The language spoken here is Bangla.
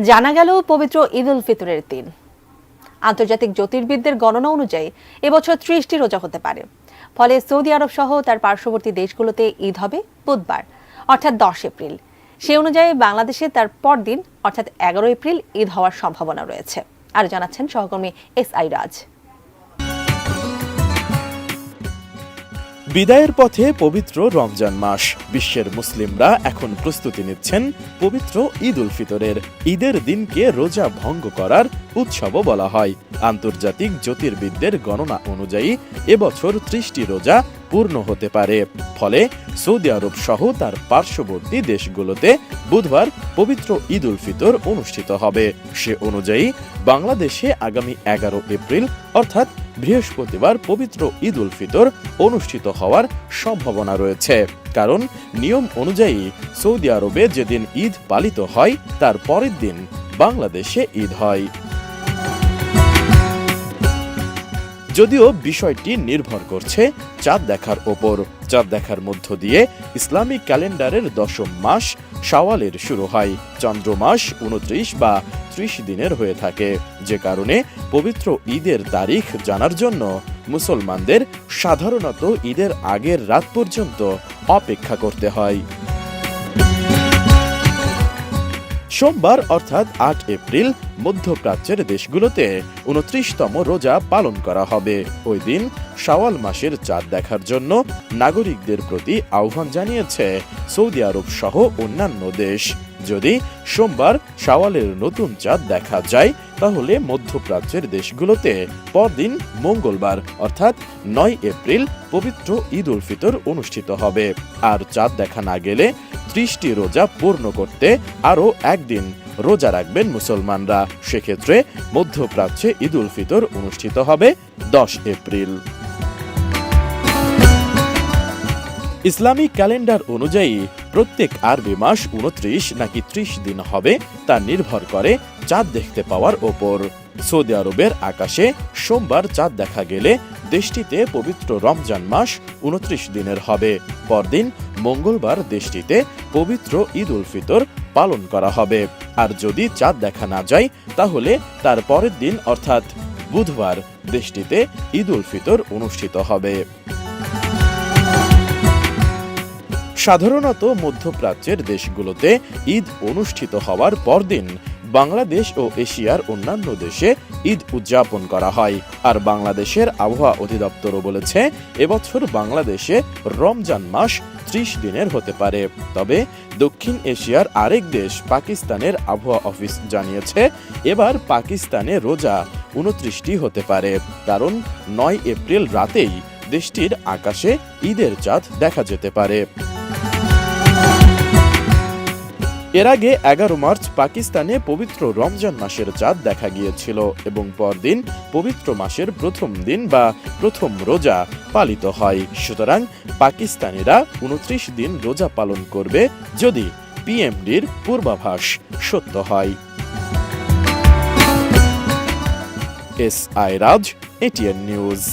জানা গেল পবিত্র ঈদ উল ফিতরের দিন। আন্তর্জাতিক জ্যোতির্বিদদের গণনা অনুযায়ী এবছর 30টি রোজা হতে পারে। ফলে সৌদি আরব সহ তার পার্শ্ববর্তী দেশগুলোতে ঈদ হবে বুধবার, অর্থাৎ 10 এপ্রিল। সে অনুযায়ী বাংলাদেশে তার পরদিন অর্থাৎ 11 এপ্রিল ঈদ হওয়ার সম্ভাবনা রয়েছে। আর জানাচ্ছেন সহকর্মী SI রাজ। বিদায়ের পথে পবিত্র রমজান মাস। বিশ্বের মুসলিমরা এখন প্রস্তুতি নিচ্ছেন পবিত্র ঈদ উল ফিতরের। ঈদের দিনকে রোজা ভঙ্গ করার উৎসবও বলা হয়। আন্তর্জাতিক জ্যোতির্বিদদের গণনা অনুযায়ী এবছর 30টি রোজা পূর্ণ হতে পারে। ফলে সৌদি আরব সহ তার পার্শ্ববর্তী দেশগুলোতে বুধবার পবিত্র ঈদ উল ফিতর অনুষ্ঠিত হবে। সে অনুযায়ী বাংলাদেশে আগামী 11 এপ্রিল অর্থাৎ বৃহস্পতিবার পবিত্র ঈদ উল ফিতর অনুষ্ঠিত হওয়ার সম্ভাবনা রয়েছে। কারণ নিয়ম অনুযায়ী সৌদি আরবে যেদিন ঈদ পালিত হয় তার পরের দিন বাংলাদেশে ঈদ হয়। যদিও বিষয়টি নির্ভর করছে চাঁদ দেখার ওপর। চাঁদ দেখার মধ্য দিয়ে ইসলামিক ক্যালেন্ডারের 10ম মাস শাওয়ালের শুরু হয়। চন্দ্র মাস 29 বা 30 দিনের হয়ে থাকে, যে কারণে পবিত্র ঈদের তারিখ জানার জন্য মুসলমানদের সাধারণত ঈদের আগের রাত পর্যন্ত অপেক্ষা করতে হয়। সোমবার অর্থাৎ 8 এপ্রিল মধ্যপ্রাচ্যের দেশগুলোতে 29তম রোজা পালন করা হবে। ওই দিন শাওয়াল মাসের চাঁদ দেখার জন্য নাগরিকদের প্রতি আহ্বান জানিয়েছে সৌদি আরব সহ অন্যান্য দেশ। যদি সোমবার শাওয়ালের নতুন চাঁদ দেখা যায় তাহলে মধ্যপ্রাচ্যের দেশগুলোতে পরদিন মঙ্গলবার অর্থাৎ 9 এপ্রিল পবিত্র ঈদ উল ফিতর অনুষ্ঠিত হবে। আর চাঁদ দেখা না গেলে 30টি রোজা পূর্ণ করতে আরও একদিন রোজা রাখবেন মুসলমানরা। সেক্ষেত্রে মধ্যপ্রাচ্যে ঈদ উল ফিতর অনুষ্ঠিত হবে 10 এপ্রিল। ইসলামিক ক্যালেন্ডার অনুযায়ী প্রত্যেক আরবি মাস 29 নাকি 30 দিন হবে তা নির্ভর করে চাঁদ দেখতে পাওয়ার ওপর। সৌদি আরবের আকাশে সোমবার চাঁদ দেখা গেলে দেশটিতে পবিত্র রমজান মাস 29 দিনের হবে। পরদিন মঙ্গলবার দেশটিতে পবিত্র ঈদ উল ফিতর পালন করা হবে। আর যদি চাঁদ দেখা না যায় তাহলে তার পরের দিন অর্থাৎ বুধবার দেশটিতে ঈদ উল ফিতর অনুষ্ঠিত হবে। সাধারণত মধ্যপ্রাচ্যের দেশগুলোতে ঈদ অনুষ্ঠিত হওয়ার পরদিন বাংলাদেশ ও এশিয়ার অন্যান্য দেশে ঈদ উদযাপন করা হয়। আর বাংলাদেশের আবহাওয়া অধিদপ্তরও বলেছে এবছর বাংলাদেশে রমজান মাস 30 দিনের হতে পারে। তবে দক্ষিণ এশিয়ার আরেক দেশ পাকিস্তানের আবহাওয়া অফিস জানিয়েছে এবার পাকিস্তানে রোজা 29টি হতে পারে, কারণ 9 এপ্রিল রাতেই দেশটির আকাশে ঈদের চাঁদ দেখা যেতে পারে। এর আগে 11 মার্চ পাকিস্তানে পবিত্র রমজান মাসের চাঁদ দেখা গিয়েছিল এবং পরদিন পবিত্র মাসের প্রথম দিন বা প্রথম রোজা পালিত হয়। সুতরাং পাকিস্তানিরা 29 দিন রোজা পালন করবে যদি পিএমডির পূর্বাভাস সত্য হয়। SI রাজ, ATN নিউজ।